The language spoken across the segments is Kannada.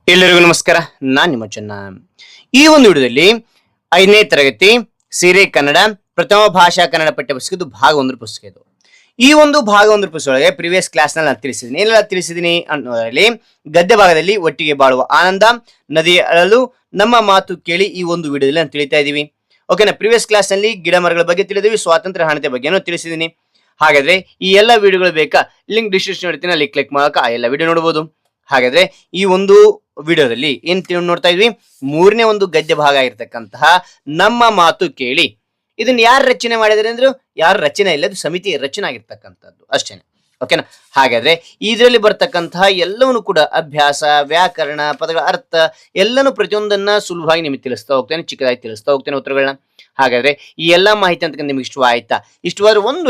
ಎಲ್ಲರಿಗೂ ನಮಸ್ಕಾರ. ನಾನು ನಿಮ್ಮ ಚೆನ್ನ. ಈ ಒಂದು ವಿಡಿಯೋದಲ್ಲಿ 5ನೇ ತರಗತಿ ಸಿರಿ ಕನ್ನಡ ಪ್ರಥಮ ಭಾಷಾ ಕನ್ನಡ ಪಠ್ಯಪುಸ್ತಕದ್ದು ಭಾಗ 1 ಪುಸ್ತಕ ಇದು. ಈ ಒಂದು ಭಾಗ 1 ಪುಸ್ತಕದೊಳಗೆ ಪ್ರಿವಿಯಸ್ ಕ್ಲಾಸ್ ನಲ್ಲಿ ನಾನು ತಿಳಿಸಿದ್ದೀನಿ. ಏನೆಲ್ಲ ತಿಳಿಸಿದ್ದೀನಿ ಅನ್ನೋದ್ರಲ್ಲಿ ಗದ್ಯ ಭಾಗದಲ್ಲಿ ಒಟ್ಟಿಗೆ ಬಾಳುವ ಆನಂದ, ನದಿ ಅಳಲು, ನಮ್ಮ ಮಾತು ಕೇಳಿ ಈ ಒಂದು ವಿಡಿಯೋದಲ್ಲಿ ನಾನು ತಿಳಿತಾ ಇದೀವಿ. ಓಕೆನಾ. ಪ್ರಿವಿಯಸ್ ಕ್ಲಾಸ್ ನಲ್ಲಿ ಗಿಡ ಮರಗಳ ಬಗ್ಗೆ ತಿಳಿದಿವಿ, ಸ್ವಾತಂತ್ರ್ಯ ಹಣತೆ ಬಗ್ಗೆನೂ ತಿಳಿಸಿದ್ದೀನಿ. ಹಾಗಾದ್ರೆ ಈ ಎಲ್ಲ ವಿಡಿಯೋಗಳು ಬೇಕಾ, ಲಿಂಕ್ ಡಿಸ್ಕ್ರಿಪ್ಷನ್ ಇರ್ತೀನಿ, ಅಲ್ಲಿ ಕ್ಲಿಕ್ ಮಾಡಕ ಆ ಎಲ್ಲ ವಿಡಿಯೋ ನೋಡಬಹುದು. ಹಾಗಾದ್ರೆ ಈ ಒಂದು ವಿಡಿಯೋದಲ್ಲಿ ಏನ್ ನೋಡ್ತಾ ಇದ್ವಿ, 3ನೇ ಒಂದು ಗದ್ಯ ಭಾಗ ಆಗಿರ್ತಕ್ಕಂತಹ ನಮ್ಮ ಮಾತು ಕೇಳಿ. ಇದನ್ನ ಯಾರು ರಚನೆ ಮಾಡಿದ್ರೆ ಅಂದ್ರು, ಯಾರು ರಚನೆ ಇಲ್ಲ, ಅದು ಸಮಿತಿ ರಚನೆ ಆಗಿರ್ತಕ್ಕಂಥದ್ದು ಅಷ್ಟೇನೆ. ಓಕೆನಾ. ಹಾಗಾದ್ರೆ ಇದರಲ್ಲಿ ಬರ್ತಕ್ಕಂತಹ ಎಲ್ಲವನ್ನೂ ಕೂಡ ಅಭ್ಯಾಸ, ವ್ಯಾಕರಣ, ಪದಗಳ ಅರ್ಥ ಎಲ್ಲನೂ ಪ್ರತಿಯೊಂದನ್ನ ಸುಲಭವಾಗಿ ನಿಮಗೆ ತಿಳಿಸ್ತಾ ಹೋಗ್ತೇನೆ, ಚಿಕ್ಕದಾಗಿ ತಿಳಿಸ್ತಾ ಹೋಗ್ತೇನೆ ಉತ್ತರಗಳನ್ನ. ಹಾಗಾದ್ರೆ ಈ ಎಲ್ಲಾ ಮಾಹಿತಿ ಅಂತ ನಿಮ್ಗೆ ಇಷ್ಟವಾಯ್ತಾ? ಇಷ್ಟವಾದ್ರೆ ಒಂದು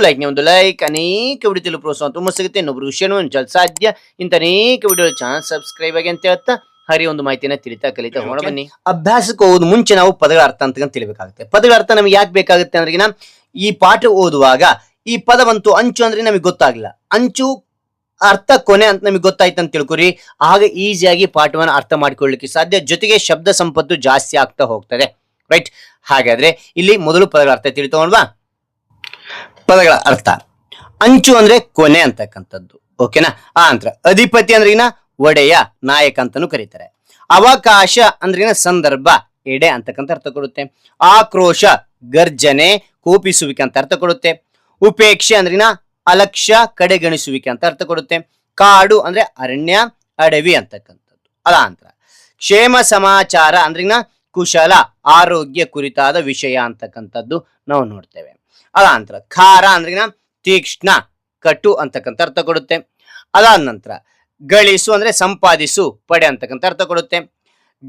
ಲೈಕ್, ಅನೇಕ ವಿಡಿಯೋ ಪ್ರೋತ್ಸಾಹ ತುಂಬ ಸಿಗುತ್ತೆ. ಇನ್ನೊಬ್ರು ವಿಷಯ ಸಾಧ್ಯ ಇಂಥ ಅನೇಕ ವಿಡಿಯೋ ಚಾನಲ್ ಸಬ್ಸ್ಕ್ರೈಬ್ ಆಗಿ ಅಂತ ಹೇಳ್ತಾ ಹರಿ ಒಂದು ಮಾಹಿತಿನ ತಿಳಿತಾ ಕಲಿತಾ ಹೋಗೋಣ ಬನ್ನಿ. ಅಭ್ಯಾಸಕ್ಕೆ ಹೋಗೋದು ಮುಂಚೆ ನಾವು ಪದಗಳ ಅರ್ಥ ಅಂತ ತಿಳಿಬೇಕಾಗುತ್ತೆ. ಪದಗಳ ಅರ್ಥ ನಮ್ಗೆ ಯಾಕೆ ಬೇಕಾಗುತ್ತೆ ಅಂದ್ರೆ, ಈ ಪಾಠ ಓದುವಾಗ ಈ ಪದ ಬಂತು ಅಂಚು ಅಂದ್ರೆ ನಮಗೆ ಗೊತ್ತಾಗ್ಲಿಲ್ಲ, ಅಂಚು ಅರ್ಥ ಕೊನೆ ಅಂತ ನಮಗೆ ಗೊತ್ತಾಯ್ತು ಅಂತ ತಿಳ್ಕೊರಿ, ಆಗ ಈಸಿಯಾಗಿ ಪಾಠವನ್ನು ಅರ್ಥ ಮಾಡ್ಕೊಳ್ಳಿಕ್ಕೆ ಸಾಧ್ಯ. ಜೊತೆಗೆ ಶಬ್ದ ಸಂಪತ್ತು ಜಾಸ್ತಿ ಆಗ್ತಾ ಹೋಗ್ತದೆ. ರೈಟ್. ಹಾಗಾದ್ರೆ ಇಲ್ಲಿ ಮೊದಲು ಪದಗಳ ಅರ್ಥ ತಿಳಿತೋಣವಾ? ಪದಗಳ ಅರ್ಥ: ಅಂಚು ಅಂದ್ರೆ ಕೊನೆ ಅಂತಕ್ಕಂಥದ್ದು. ಓಕೆನಾ. ಆ ನಂತರ ಅಧಿಪತಿ ಅಂದ್ರಿನ ಒಡೆಯ, ನಾಯಕ ಅಂತಾನು ಕರೀತಾರೆ. ಅವಕಾಶ ಅಂದ್ರಿನ ಸಂದರ್ಭ, ಎಡೆ ಅಂತಕ್ಕಂಥ ಅರ್ಥ ಕೊಡುತ್ತೆ. ಆಕ್ರೋಶ, ಗರ್ಜನೆ, ಕೋಪಿಸುವಿಕೆ ಅಂತ ಅರ್ಥ ಕೊಡುತ್ತೆ. ಉಪೇಕ್ಷೆ ಅಂದ್ರಿನ ಅಲಕ್ಷ್ಯ, ಕಡೆಗಣಿಸುವಿಕೆ ಅಂತ ಅರ್ಥ ಕೊಡುತ್ತೆ. ಕಾಡು ಅಂದ್ರೆ ಅರಣ್ಯ, ಅಡವಿ ಅಂತಕ್ಕಂಥದ್ದು. ಅದಾಂತರ ಕ್ಷೇಮ ಸಮಾಚಾರ ಅಂದ್ರಿನ ಕುಶಲ, ಆರೋಗ್ಯ ಕುರಿತಾದ ವಿಷಯ ಅಂತಕ್ಕಂಥದ್ದು ನಾವು ನೋಡ್ತೇವೆ. ಅದಾಂತರ ಖಾರ ಅಂದ್ರಿನ ತೀಕ್ಷ್ಣ, ಕಟು ಅಂತಕ್ಕಂಥ ಅರ್ಥ ಕೊಡುತ್ತೆ. ಅದಾದ ನಂತರ ಗಳಿಸು ಅಂದ್ರೆ ಸಂಪಾದಿಸು, ಪಡೆ ಅಂತಕ್ಕಂಥ ಅರ್ಥ ಕೊಡುತ್ತೆ.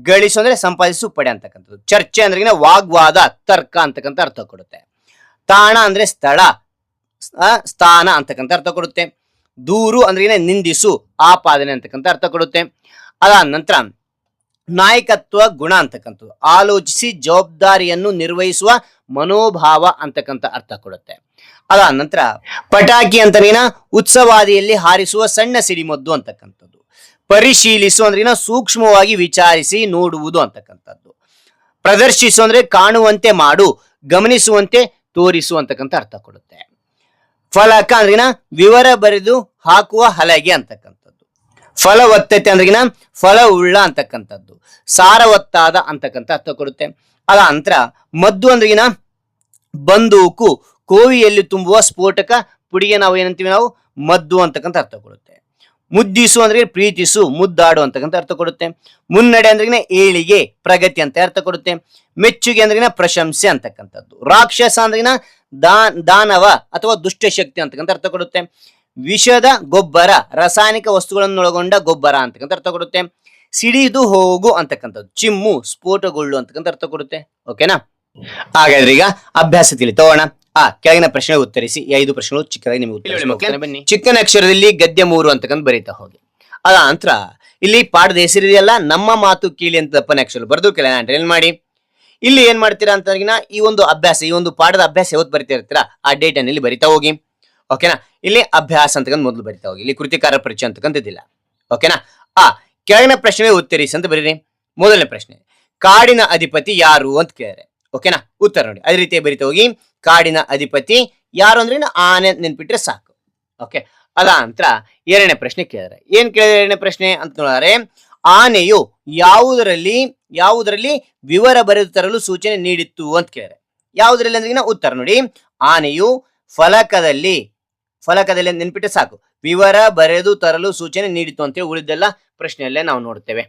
ಗಳಿಸು ಅಂದ್ರೆ ಸಂಪಾದಿಸು, ಪಡೆ ಅಂತಕ್ಕಂಥದ್ದು. ಚರ್ಚೆ ಅಂದ್ರೆ ವಾಗ್ವಾದ, ತರ್ಕ ಅಂತಕ್ಕಂಥ ಅರ್ಥ ಕೊಡುತ್ತೆ. ತಾಣ ಅಂದ್ರೆ ಸ್ಥಳ, ಸ್ಥಾನ ಅಂತಕ್ಕಂಥ ಅರ್ಥ ಕೊಡುತ್ತೆ. ದೂರು ಅಂದ್ರೆ ನಿಂದಿಸು, ಆಪಾದನೆ ಅಂತಕ್ಕಂಥ ಅರ್ಥ ಕೊಡುತ್ತೆ. ಅದಾದ ನಂತರ ನಾಯಕತ್ವ ಗುಣ ಅಂತಕ್ಕಂಥದ್ದು, ಆಲೋಚಿಸಿ ಜವಾಬ್ದಾರಿಯನ್ನು ನಿರ್ವಹಿಸುವ ಮನೋಭಾವ ಅಂತಕ್ಕಂಥ ಅರ್ಥ ಕೊಡುತ್ತೆ. ಅದಾದ ನಂತರ ಪಟಾಕಿ ಅಂತನೇನ ಉತ್ಸವಾದಿಯಲ್ಲಿ ಹಾರಿಸುವ ಸಣ್ಣ ಸಿಡಿಮದ್ದು ಅಂತಕ್ಕಂಥದ್ದು. ಪರಿಶೀಲಿಸು ಅಂದ್ರೇನ ಸೂಕ್ಷ್ಮವಾಗಿ ವಿಚಾರಿಸಿ ನೋಡುವುದು ಅಂತಕ್ಕಂಥದ್ದು. ಪ್ರದರ್ಶಿಸು ಅಂದ್ರೆ ಕಾಣುವಂತೆ ಮಾಡು, ಗಮನಿಸುವಂತೆ ತೋರಿಸು ಅಂತಕ್ಕಂಥ ಅರ್ಥ ಕೊಡುತ್ತೆ. ಫಲಕ ಅಂದ್ರಿನ ವಿವರ ಬರೆದು ಹಾಕುವ ಹಲಗೆ ಅಂತಕ್ಕಂಥದ್ದು. ಫಲವತ್ತತೆ ಅಂದ್ರಿನ ಫಲ ಉಳ್ಳ ಅಂತಕ್ಕಂಥದ್ದು, ಸಾರವತ್ತಾದ ಅಂತಕ್ಕಂಥ ಅರ್ಥ ಕೊಡುತ್ತೆ. ಅದ ನಂತರ ಮದ್ದು ಅಂದ್ರಿನ ಬಂದೂಕು, ಕೋವಿಯಲ್ಲಿ ತುಂಬುವ ಸ್ಫೋಟಕ ಪುಡಿಗೆ ನಾವು ಏನಂತೀವಿ, ನಾವು ಮದ್ದು ಅಂತಕ್ಕಂಥ ಅರ್ಥ ಕೊಡುತ್ತೆ. ಮುದ್ದಿಸು ಅಂದ್ರೆ ಪ್ರೀತಿಸು, ಮುದ್ದಾಡು ಅಂತಕ್ಕಂಥ ಅರ್ಥ ಕೊಡುತ್ತೆ. ಮುನ್ನಡೆ ಅಂದ್ರೆ ಏಳಿಗೆ, ಪ್ರಗತಿ ಅಂತ ಅರ್ಥ ಕೊಡುತ್ತೆ. ಮೆಚ್ಚುಗೆ ಅಂದ್ರೆ ಪ್ರಶಂಸೆ ಅಂತಕ್ಕಂಥದ್ದು. ರಾಕ್ಷಸ ಅಂದ್ರೆ ದಾನವ ಅಥವಾ ದುಷ್ಟಶಕ್ತಿ ಅಂತಕ್ಕಂಥ ಅರ್ಥ ಕೊಡುತ್ತೆ. ವಿಷದ ಗೊಬ್ಬರ, ರಾಸಾಯನಿಕ ವಸ್ತುಗಳನ್ನೊಳಗೊಂಡ ಗೊಬ್ಬರ ಅಂತಕ್ಕಂಥ ಅರ್ಥ ಕೊಡುತ್ತೆ. ಸಿಡಿದು ಹೋಗು ಅಂತಕ್ಕಂಥದ್ದು, ಚಿಮ್ಮು, ಸ್ಫೋಟಗೊಳ್ಳು ಅಂತಕ್ಕಂಥ ಅರ್ಥ ಕೊಡುತ್ತೆ. ಓಕೆನಾ. ಹಾಗಾದ್ರೆ ಈಗ ಅಭ್ಯಾಸ ತಿಳಿತೋಣ. ಕೆಳಗಿನ ಪ್ರಶ್ನೆ ಉತ್ತರಿಸಿ. 5 ಪ್ರಶ್ನೆಗಳು ಚಿಕ್ಕದಾಗಿ ನಿಮಗೆ ಬನ್ನಿ. ಚಿಕ್ಕನ ಅಕ್ಷರದಲ್ಲಿ ಗದ್ಯ 3 ಅಂತಕ್ಕಂಥ ಬರೀತಾ ಹೋಗಿ. ಅದ ನಂತರ ಇಲ್ಲಿ ಪಾಠದ ಹೆಸರಿದೆಯಲ್ಲ, ನಮ್ಮ ಮಾತು ಕೇಳಿ ಅಂತ ತಪ್ಪನೆ ಅಕ್ಷರ ಬರೆದು ಕೆಳಗೆ ಅಂಡರ್ಲೈನ್ ಮಾಡಿ. ಇಲ್ಲಿ ಏನ್ ಮಾಡ್ತೀರಾ ಅಂತ ಈ ಒಂದು ಅಭ್ಯಾಸ, ಈ ಒಂದು ಪಾಠದ ಅಭ್ಯಾಸ ಯಾವತ್ತು ಬರಿತಾ ಇರ್ತೀರಾ ಆ ಡೇಟ್ ಅನ್ನು ಇಲ್ಲಿ ಬರಿತಾ ಹೋಗಿ. ಓಕೆನಾ. ಇಲ್ಲಿ ಅಭ್ಯಾಸ ಅಂತಕ್ಕಂಥ ಮೊದಲು ಬರಿತಾ ಹೋಗಿ. ಇಲ್ಲಿ ಕೃತಿಕಾರ ಪರಿಚಯ ಅಂತಕ್ಕಂಥದ್ದಿಲ್ಲ. ಓಕೆನಾ. ಕೆಳಗಿನ ಪ್ರಶ್ನೆ ಉತ್ತರಿಸಿ ಅಂತ ಬರೀರಿ. ಮೊದಲನೇ ಪ್ರಶ್ನೆ, ಕಾಡಿನ ಅಧಿಪತಿ ಯಾರು ಅಂತ ಕೇಳಿದ್ರೆ. ಓಕೆನಾ. ಉತ್ತರ ನೋಡಿ ಅದೇ ರೀತಿ ಬರಿತಾ ಹೋಗಿ. ಕಾಡಿನ ಅಧಿಪತಿ ಯಾರು ಅಂದ್ರೆ ಆನೆ ನೆನ್ಪಿಟ್ರೆ ಸಾಕು. ಓಕೆ. ಅದ ನಂತರ 2ನೇ ಪ್ರಶ್ನೆ ಕೇಳಿದ್ರೆ. ಏನ್ ಕೇಳಿದ್ರೆ 2ನೇ ಪ್ರಶ್ನೆ ಅಂತ ನೋಡಿದ್ರೆ, ಆನೆಯು ಯಾವುದರಲ್ಲಿ ವಿವರ ಬರೆದು ತರಲು ಸೂಚನೆ ನೀಡಿತ್ತು ಅಂತ ಕೇಳಿದ್ರೆ. ಯಾವುದರಲ್ಲಿ ಅಂದ್ರೆ ಉತ್ತರ ನೋಡಿ, ಆನೆಯು ಫಲಕದಲ್ಲಿ ನೆನ್ಪಿಟ್ರೆ ಸಾಕು, ವಿವರ ಬರೆದು ತರಲು ಸೂಚನೆ ನೀಡಿತ್ತು ಅಂತೇಳಿ ಉಳಿದೆಲ್ಲ ಪ್ರಶ್ನೆಯಲ್ಲೇ ನಾವು ನೋಡ್ತೇವೆ.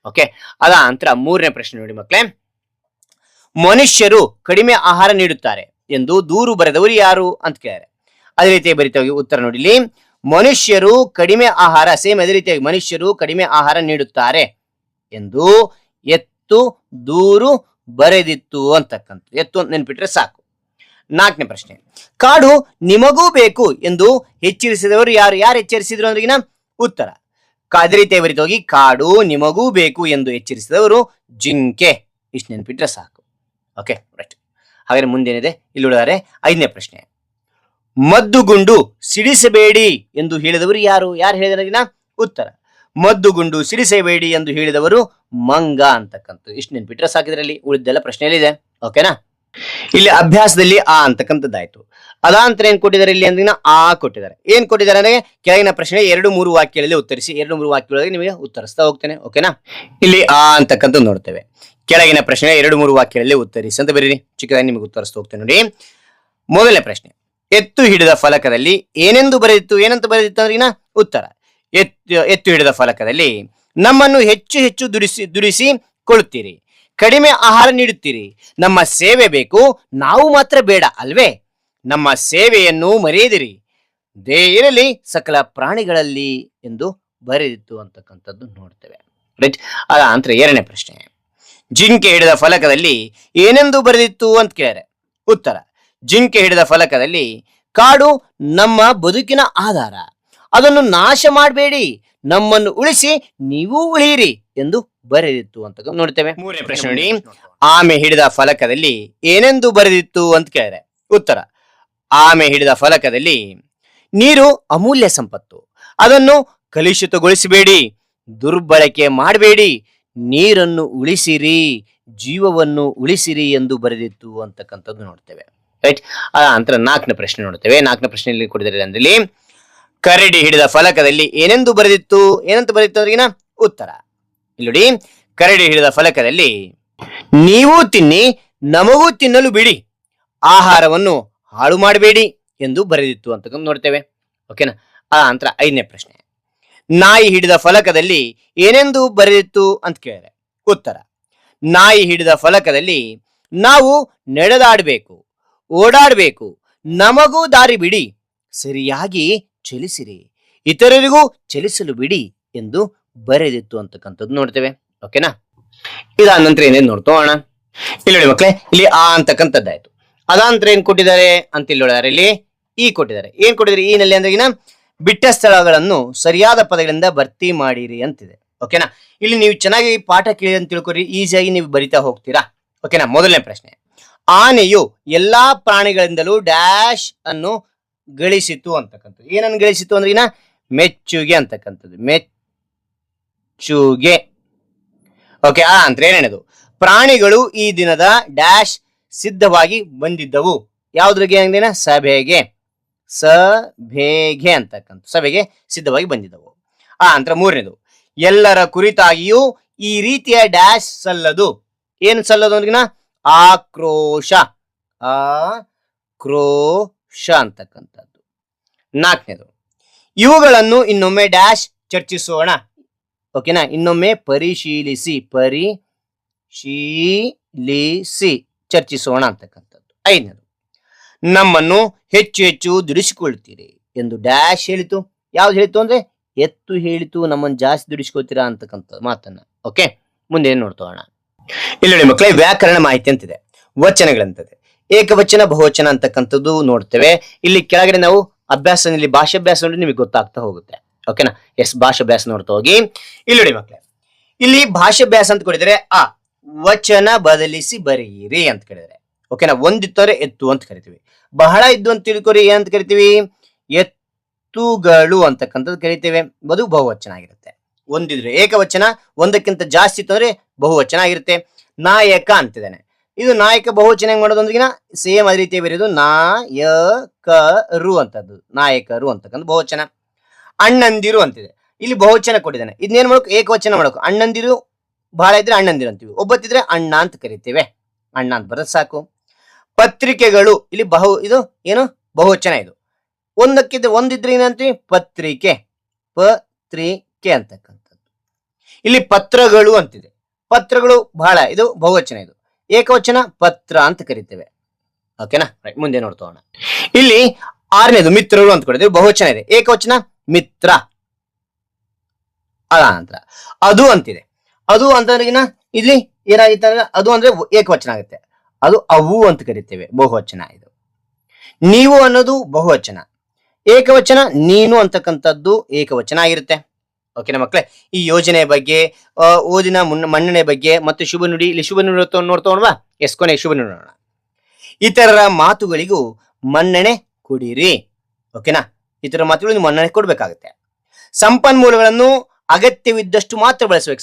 ಓಕೆ. ಅದ ನಂತರ 3ನೇ ಪ್ರಶ್ನೆ ನೋಡಿ ಮಕ್ಕಳೇ, ಮನುಷ್ಯರು ಕಡಿಮೆ ಆಹಾರ ನೀಡುತ್ತಾರೆ ಎಂದು ದೂರು ಬರೆದವರು ಯಾರು ಅಂತ ಕೇಳಿದ್ರೆ. ಅದೇ ರೀತಿ ಬರಿತಾ ಹೋಗಿ. ಉತ್ತರ ನೋಡಿ ಇಲ್ಲಿ, ಮನುಷ್ಯರು ಕಡಿಮೆ ಆಹಾರ, ಸೇಮ್ ಅದೇ ರೀತಿಯಾಗಿ ಮನುಷ್ಯರು ಕಡಿಮೆ ಆಹಾರ ನೀಡುತ್ತಾರೆ ಎಂದು ಎತ್ತು ದೂರು ಬರೆದಿತ್ತು ಅಂತಕ್ಕಂಥ. ಎತ್ತು ನೆನ್ಪಿಟ್ರೆ ಸಾಕು. 4ನೇ ಪ್ರಶ್ನೆ, ಕಾಡು ನಿಮಗೂ ಬೇಕು ಎಂದು ಎಚ್ಚರಿಸಿದವರು ಯಾರು ಎಚ್ಚರಿಸಿದ್ರು ಅಂದ್ರಿಗಿನ ಉತ್ತರ. ಅದೇ ರೀತಿ ಬರಿತಾ ಹೋಗಿ. ಕಾಡು ನಿಮಗೂ ಬೇಕು ಎಂದು ಎಚ್ಚರಿಸಿದವರು ಜಿಂಕೆ. ಇಷ್ಟು ನೆನ್ಪಿಟ್ರೆ ಸಾಕು. ಓಕೆ. ರೈಟ್. ಹಾಗಾದ್ರೆ ಮುಂದೇನಿದೆ ಇಲ್ಲಿ ಉಳಿದರೆ 5ನೇ ಪ್ರಶ್ನೆ, ಮದ್ದುಗುಂಡು ಸಿಡಿಸಬೇಡಿ ಎಂದು ಹೇಳಿದವರು ಯಾರು ಹೇಳಿದ್ರಿಗಿನ ಉತ್ತರ. ಮದ್ದುಗುಂಡು ಸಿಡಿಸಬೇಡಿ ಎಂದು ಹೇಳಿದವರು ಮಂಗ ಅಂತಕ್ಕಂಥ. ಇಷ್ಟು ನೆನ್ಪಿಟ್ರೆ ಸಾಕಿದ್ರಲ್ಲಿ ಉಳಿದೆಲ್ಲ ಪ್ರಶ್ನೆಯಲ್ಲಿದೆ. ಓಕೆನಾ. ಇಲ್ಲಿ ಅಭ್ಯಾಸದಲ್ಲಿ ಆ ಅಂತಕ್ಕಂಥದ್ದಾಯ್ತು. ಅದಾಂತರ ಏನ್ ಕೊಟ್ಟಿದ್ದಾರೆ ಇಲ್ಲಿ ಅಂದ್ರೆ ಆ ಕೊಟ್ಟಿದ್ದಾರೆ. ಏನ್ ಕೊಟ್ಟಿದ್ದಾರೆ ಅಂದ್ರೆ ಕೆಳಗಿನ ಪ್ರಶ್ನೆ 2-3 ವಾಕ್ಯಗಳಲ್ಲಿ ಉತ್ತರಿಸಿ. 2-3 ವಾಕ್ಯಗಳಲ್ಲಿ ನಿಮಗೆ ಉತ್ತರಿಸ್ತಾ ಹೋಗ್ತೇನೆ. ಓಕೆನಾ. ಇಲ್ಲಿ ಆ ಅಂತಕ್ಕಂಥ ನೋಡ್ತೇವೆ. ಕೆಳಗಿನ ಪ್ರಶ್ನೆ 2-3 ವಾಕ್ಯಗಳಲ್ಲಿ ಉತ್ತರಿಸಿ ಅಂತ ಬರೀರಿ. ಚಿಕ್ಕದಾಗಿ ನಿಮಗೆ ಉತ್ತರಿಸ್ತಾ ಹೋಗ್ತೇನೆ ನೋಡಿ. ಮೊದಲನೇ ಪ್ರಶ್ನೆ, ಎತ್ತು ಹಿಡಿದ ಫಲಕದಲ್ಲಿ ಏನೆಂದು ಬರೆದಿತ್ತು? ಏನಂತ ಬರೆದಿತ್ತು ಅಂದ್ರೆ ಉತ್ತರ, ಎತ್ತು ಹಿಡಿದ ಫಲಕದಲ್ಲಿ ನಮ್ಮನ್ನು ಹೆಚ್ಚು ಹೆಚ್ಚು ದುಡಿಸಿಕೊಳ್ಳುತ್ತೀರಿ, ಕಡಿಮೆ ಆಹಾರ ನೀಡುತ್ತೀರಿ, ನಮ್ಮ ಸೇವೆ ಬೇಕು, ನಾವು ಮಾತ್ರ ಬೇಡ ಅಲ್ವೇ, ನಮ್ಮ ಸೇವೆಯನ್ನು ಮರೆಯದಿರಿ, ಇರಲಿ ಸಕಲ ಪ್ರಾಣಿಗಳಲ್ಲಿ ಎಂದು ಬರೆದಿತ್ತು ಅಂತಕ್ಕಂಥದ್ದು ನೋಡ್ತೇವೆ. ರೈಟ್. ಅದ ನಂತರ ಎರಡನೇ ಪ್ರಶ್ನೆ, ಜಿಂಕೆ ಹಿಡಿದ ಫಲಕದಲ್ಲಿ ಏನೆಂದು ಬರೆದಿತ್ತು ಅಂತ ಕೇಳಿದರೆ ಉತ್ತರ, ಜಿಂಕೆ ಹಿಡಿದ ಫಲಕದಲ್ಲಿ ಕಾಡು ನಮ್ಮ ಬದುಕಿನ ಆಧಾರ, ಅದನ್ನು ನಾಶ ಮಾಡಬೇಡಿ, ನಮ್ಮನ್ನು ಉಳಿಸಿ ನೀವು ಉಳಿಯಿರಿ ಎಂದು ಬರೆದಿತ್ತು ಅಂತ ನೋಡ್ತೇವೆ. ಮೂರನೇ ಪ್ರಶ್ನೆ ನೋಡಿ, ಆಮೆ ಹಿಡಿದ ಫಲಕದಲ್ಲಿ ಏನೆಂದು ಬರೆದಿತ್ತು ಅಂತ ಕೇಳಿದರೆ ಉತ್ತರ, ಆಮೆ ಹಿಡಿದ ಫಲಕದಲ್ಲಿ ನೀರು ಅಮೂಲ್ಯ ಸಂಪತ್ತು, ಅದನ್ನು ಕಲುಷಿತಗೊಳಿಸಬೇಡಿ, ದುರ್ಬಳಕೆ ಮಾಡಬೇಡಿ, ನೀರನ್ನು ಉಳಿಸಿರಿ, ಜೀವವನ್ನು ಉಳಿಸಿರಿ ಎಂದು ಬರೆದಿತ್ತು ಅಂತಕ್ಕಂಥದ್ದು ನೋಡ್ತೇವೆ. ರೈಟ್. ನಂತರ ನಾಲ್ಕನೇ ಪ್ರಶ್ನೆ ನೋಡ್ತೇವೆ. ನಾಲ್ಕನೇ ಪ್ರಶ್ನೆಯಲ್ಲಿ ಕೊಟ್ಟಿದ್ದಾರೆ ಅಂದ್ರೆ, ಕರಡಿ ಹಿಡಿದ ಫಲಕದಲ್ಲಿ ಏನೆಂದು ಬರೆದಿತ್ತು? ಏನಂತ ಬರೆದಿತ್ತು ಅಂದ್ರೆ ಉತ್ತರ, ಇಲ್ಲಿ ನೋಡಿ, ಕರಡಿ ಹಿಡಿದ ಫಲಕದಲ್ಲಿ ನೀವು ತಿನ್ನಿ, ನಮಗೂ ತಿನ್ನಲು ಬಿಡಿ, ಆಹಾರವನ್ನು ಹಾಳು ಮಾಡಬೇಡಿ ಎಂದು ಬರೆದಿತ್ತು ಅಂತ ನೋಡ್ತೇವೆ. ಓಕೆನಾ. ನಂತರ ಐದನೇ ಪ್ರಶ್ನೆ, ನಾಯಿ ಹಿಡಿದ ಫಲಕದಲ್ಲಿ ಏನೆಂದು ಬರೆದಿತ್ತು ಅಂತ ಕೇಳಿದ್ರೆ ಉತ್ತರ, ನಾಯಿ ಹಿಡಿದ ಫಲಕದಲ್ಲಿ ನಾವು ನಡೆದಾಡಬೇಕು, ಓಡಾಡಬೇಕು, ನಮಗೂ ದಾರಿ ಬಿಡಿ, ಸರಿಯಾಗಿ ಚಲಿಸಿರಿ, ಇತರರಿಗೂ ಚಲಿಸಲು ಬಿಡಿ ಎಂದು ಬರೆದಿತ್ತು ಅಂತಕ್ಕಂಥದ್ದು ನೋಡ್ತೇವೆ. ಓಕೆನಾ. ಇದಾದ ನಂತರ ಏನೇನು ನೋಡ್ತೋಣ. ಇಲ್ಲಿ ನೋಡಿ ಮಕ್ಕಳೇ, ಇಲ್ಲಿ ಆ ಅಂತಕ್ಕಂಥದ್ದಾಯ್ತು. ಅದಾಂತರ ಏನ್ ಕೊಟ್ಟಿದ್ದಾರೆ ಅಂತ ಇಲ್ಲಿ ನೋಡಿದಾರೆ. ಇಲ್ಲಿ ಈ ಕೊಟ್ಟಿದ್ದಾರೆ. ಏನ್ ಕೊಟ್ಟಿದ್ದಾರೆ ಈ ನಲ್ಲಿ ಅಂದ್ರೆ ಬಿಟ್ಟ ಸ್ಥಳಗಳನ್ನು ಸರಿಯಾದ ಪದಗಳಿಂದ ಭರ್ತಿ ಮಾಡಿರಿ ಅಂತಿದೆ. ಓಕೆನಾ. ಇಲ್ಲಿ ನೀವು ಚೆನ್ನಾಗಿ ಪಾಠ ಕೇಳಿ ಅಂತ ತಿಳ್ಕೊರಿ, ಈಸಿಯಾಗಿ ನೀವು ಬರಿತಾ ಹೋಗ್ತೀರಾ. ಓಕೆನಾ. ಮೊದಲನೇ ಪ್ರಶ್ನೆ, ಆನೆಯು ಎಲ್ಲಾ ಪ್ರಾಣಿಗಳಿಂದಲೂ ಡ್ಯಾಶ್ ಅನ್ನು ಗಳಿಸಿತು ಅಂತಕ್ಕಂಥದ್ದು. ಏನನ್ನು ಗಳಿಸಿತು ಅಂದ್ರೆ ಮೆಚ್ಚುಗೆ ಅಂತಕ್ಕಂಥದ್ದು. ಮೆಚ್ಚುಗೆ. ಓಕೆ. ಅಂತ ಏನೇನದು, ಪ್ರಾಣಿಗಳು ಈ ದಿನದ ಡ್ಯಾಶ್ ಸಿದ್ಧವಾಗಿ ಬಂದಿದ್ದವು. ಯಾವ್ದ್ರಿಗೆ ಅಂದಿನ ಸಭೆಗೆ, ಸಭೆಗೆ ಅಂತಕ್ಕಂಥ, ಸಭೆಗೆ ಸಿದ್ಧವಾಗಿ ಬಂದಿದ್ದವು. ನಂತರ ಮೂರನೇದು, ಎಲ್ಲರ ಕುರಿತಾಗಿಯೂ ಈ ರೀತಿಯ ಡ್ಯಾಶ್ ಸಲ್ಲದು. ಏನು ಸಲ್ಲದು ಅಂದ್ರೆ ಆಕ್ರೋಶ, ಆಕ್ರೋಶ ಅಂತಕ್ಕಂಥದ್ದು. ನಾಲ್ಕನೇದು, ಇವುಗಳನ್ನು ಇನ್ನೊಮ್ಮೆ ಡ್ಯಾಶ್ ಚರ್ಚಿಸೋಣ. ಓಕೆನಾ. ಇನ್ನೊಮ್ಮೆ ಪರಿಶೀಲಿಸಿ, ಪರಿಶೀಲಿಸಿ ಚರ್ಚಿಸೋಣ ಅಂತಕ್ಕಂಥದ್ದು. ಐದನೇದು, ನಮ್ಮನ್ನು ಹೆಚ್ಚು ಹೆಚ್ಚು ದುಡಿಸಿಕೊಳ್ತೀರಿ ಎಂದು ಡ್ಯಾಶ್ ಹೇಳಿತು. ಯಾವ್ದು ಹೇಳಿತು ಅಂದ್ರೆ ಎತ್ತು ಹೇಳಿತು, ನಮ್ಮನ್ನು ಜಾಸ್ತಿ ದುಡಿಸ್ಕೊಳ್ತೀರಾ ಅಂತಕ್ಕಂಥ ಮಾತನ್ನ. ಓಕೆ. ಮುಂದೆ ಏನ್ ನೋಡ್ತೋಣ. ಇಲ್ಲಿ ನೋಡಿ ಮಕ್ಕಳೇ, ವ್ಯಾಕರಣ ಮಾಹಿತಿ ಅಂತಿದೆ, ವಚನಗಳಂತದೆ, ಏಕವಚನ ಬಹುವಚನ ಅಂತಕ್ಕಂಥದ್ದು ನೋಡ್ತೇವೆ. ಇಲ್ಲಿ ಕೆಳಗಡೆ ನಾವು ಅಭ್ಯಾಸದಲ್ಲಿ ಭಾಷಾಭ್ಯಾಸ ನೋಡಿ ನಿಮಗೆ ಗೊತ್ತಾಗ್ತಾ ಹೋಗುತ್ತೆ. ಓಕೆನಾ. ಎಸ್, ಭಾಷಾಭ್ಯಾಸ ನೋಡ್ತಾ ಹೋಗಿ. ಇಲ್ಲಿ ನೋಡಿ ಮಕ್ಕಳೇ, ಇಲ್ಲಿ ಭಾಷಾಭ್ಯಾಸ ಅಂತ ಕೊಡಿದರೆ ಆ ವಚನ ಬದಲಿಸಿ ಬರೆಯಿರಿ ಅಂತ ಕೇಳಿದರೆ. ಓಕೆನಾ. ಒಂದಿತ್ತಂದ್ರೆ ಎತ್ತು ಅಂತ ಕರಿತೀವಿ, ಬಹಳ ಇದ್ದು ಅಂತ ತಿಳ್ಕೊರಿ ಏನಂತ ಕರಿತೀವಿ, ಎತ್ತುಗಳು ಅಂತಕ್ಕಂಥದ್ದು ಕರಿತೇವೆ. ಅದು ಬಹುವಚನ ಆಗಿರುತ್ತೆ. ಒಂದಿದ್ರೆ ಏಕವಚನ, ಒಂದಕ್ಕಿಂತ ಜಾಸ್ತಿ ಇತ್ತು ಅಂದ್ರೆ ಬಹುವಚನ ಆಗಿರುತ್ತೆ. ನಾಯಕ ಅಂತಿದ್ದಾನೆ, ಇದು ನಾಯಕ ಬಹುವಚನ ಹೆಂಗ್ ಮಾಡೋದು ಅಂದ್ರೆ ಸೇಮ್ ಅದೇ ರೀತಿ ಬರೆಯೋದು, ನಾಯಕರು ಅಂತದ್ದು, ನಾಯಕರು ಅಂತಕ್ಕಂಥ ಬಹುವಚನ. ಅಣ್ಣಂದಿರು ಅಂತಿದೆ, ಇಲ್ಲಿ ಬಹುವಚನ ಕೊಟ್ಟಿದ್ದಾನೆ, ಇದನ್ನೇನ್ ಮಾಡ್ಬೇಕು, ಏಕವಚನ ಮಾಡ್ಬೇಕು. ಅಣ್ಣಂದಿರು ಬಹಳ ಇದ್ರೆ ಅಣ್ಣಂದಿರು ಅಂತೀವಿ, ಒಬ್ಬತ್ತಿದ್ರೆ ಅಣ್ಣ ಅಂತ ಕರಿತೇವೆ, ಅಣ್ಣ ಅಂತ ಬರೋದು ಸಾಕು. ಪತ್ರಿಕೆಗಳು, ಇಲ್ಲಿ ಇದು ಏನು ಬಹುವಚನ, ಇದು ಒಂದಿದ್ರೆ ಏನಂತೀವಿ, ಪತ್ರಿಕೆ, ಪತ್ರಿಕೆ ಅಂತಕ್ಕಂಥದ್ದು. ಇಲ್ಲಿ ಪತ್ರಗಳು ಅಂತಿದೆ, ಪತ್ರಗಳು ಬಹಳ, ಇದು ಬಹುವಚನ, ಇದು ಏಕವಚನ ಪತ್ರ ಅಂತ ಕರಿತೇವೆ. ಓಕೆನಾ. ಮುಂದೆ ನೋಡ್ತೋಣ. ಇಲ್ಲಿ ಆರನೇದು ಮಿತ್ರರು ಅಂತ ಕೊಡಿದ್ರೆ ಬಹುವಚನ ಇದೆ, ಏಕವಚನ ಮಿತ್ರ. ಅದ ನಂತರ ಅದು ಅಂತಿದೆ, ಅದು ಅಂತಂದ್ರೆ ಇಲ್ಲಿ ಏನಾಗಿತ್ತು ಅಂದ್ರೆ ಅದು ಅಂದ್ರೆ ಏಕವಚನ ಆಗುತ್ತೆ, ಅದು ಅವು ಅಂತ ಕರಿತೇವೆ, ಬಹುವಚನ ಇದು. ನೀವು ಅನ್ನೋದು ಬಹುವಚನ, ಏಕವಚನ ನೀನು ಅಂತಕ್ಕಂಥದ್ದು ಏಕವಚನ ಆಗಿರುತ್ತೆ. ಓಕೆನಾ ಮಕ್ಕಳೇ. ಈ ಯೋಜನೆಯ ಬಗ್ಗೆ, ಓದಿನ ಮನ್ನಣೆ ಬಗ್ಗೆ ಮತ್ತು ಶುಭ ನುಡಿ, ಇಲ್ಲಿ ಶುಭ ನುಡಿ ನೋಡ್ತೋಣವಾ. ಎಸ್, ಕೊನೆಗೆ ಶುಭ ನುಡಿ ನೋಡೋಣ. ಇತರರ ಮಾತುಗಳಿಗೂ ಮನ್ನಣೆ ಕೊಡಿರಿ. ಓಕೆನಾ. ಇತರ ಮಾತುಗಳು ಮನ್ನಣೆ ಕೊಡ್ಬೇಕಾಗುತ್ತೆ. ಸಂಪನ್ಮೂಲಗಳನ್ನು ಅಗತ್ಯವಿದ್ದಷ್ಟು ಮಾತ್ರ ಬಳಸಬೇಕು.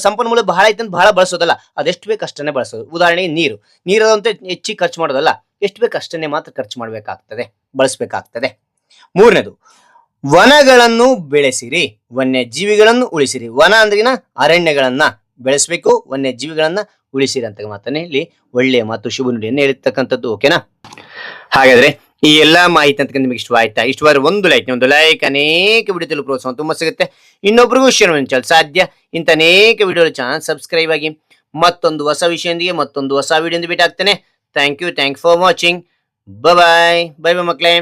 ಸಂಪನ್ಮೂಲ ಬಹಳ ಐತೆ ಅಂತ ಬಹಳ ಬಳಸೋದಲ್ಲ, ಅದೆಷ್ಟು ಬೇಕು ಅಷ್ಟನ್ನೇ ಬಳಸೋದು. ಉದಾಹರಣೆಗೆ ನೀರದಂತೆ ಹೆಚ್ಚಿಗೆ ಖರ್ಚು ಮಾಡೋದಲ್ಲ, ಎಷ್ಟು ಬೇಕು ಅಷ್ಟನ್ನೇ ಮಾತ್ರ ಖರ್ಚು ಮಾಡಬೇಕಾಗ್ತದೆ, ಬಳಸಬೇಕಾಗ್ತದೆ. ಮೂರನೇದು, ವನಗಳನ್ನು ಬೆಳೆಸಿರಿ, ವನ್ಯಜೀವಿಗಳನ್ನು ಉಳಿಸಿರಿ. ವನ ಅಂದ್ರಿನ ಅರಣ್ಯಗಳನ್ನ ಬೆಳೆಸಬೇಕು, ವನ್ಯಜೀವಿಗಳನ್ನ ಉಳಿಸಿರಿ ಅಂತ ಮಾತನ್ನ ಇಲ್ಲಿ ಒಳ್ಳೆಯ ಮಾತು, ಶುಭ ನುಡಿಯನ್ನು ಹೇಳಿರ್ತಕ್ಕಂಥದ್ದು. ಓಕೆನಾ? ಹಾಗಾದ್ರೆ ಈ ಎಲ್ಲಾ ಮಾಹಿತಿ ಅಂತ ನಿಮಗೆ ಇಷ್ಟವಾದ್ರೆ ಒಂದು ಲೈಕ್ ಅನೇಕ ವಿಡಿಯೋ ಪ್ರೋತ್ಸಾಹ ತುಂಬಾ ಸಿಗುತ್ತೆ. ಇನ್ನೊಬ್ರಿಗೂ ಶೇರ್ ಮಾಡಲು ಸಾಧ್ಯ. ಇಂಥ ಅನೇಕ ವಿಡಿಯೋ ಚಾನಲ್ ಸಬ್ಸ್ಕ್ರೈಬ್ ಆಗಿ ಮತ್ತೊಂದು ಹೊಸ ವಿಷಯದೊಂದಿಗೆ ಮತ್ತೊಂದು ಹೊಸ ವಿಡಿಯೋ ಭೇಟಿ ಆಗ್ತೇನೆ. Thank you for watching. Bye ಮಕ್ಕಳೇ.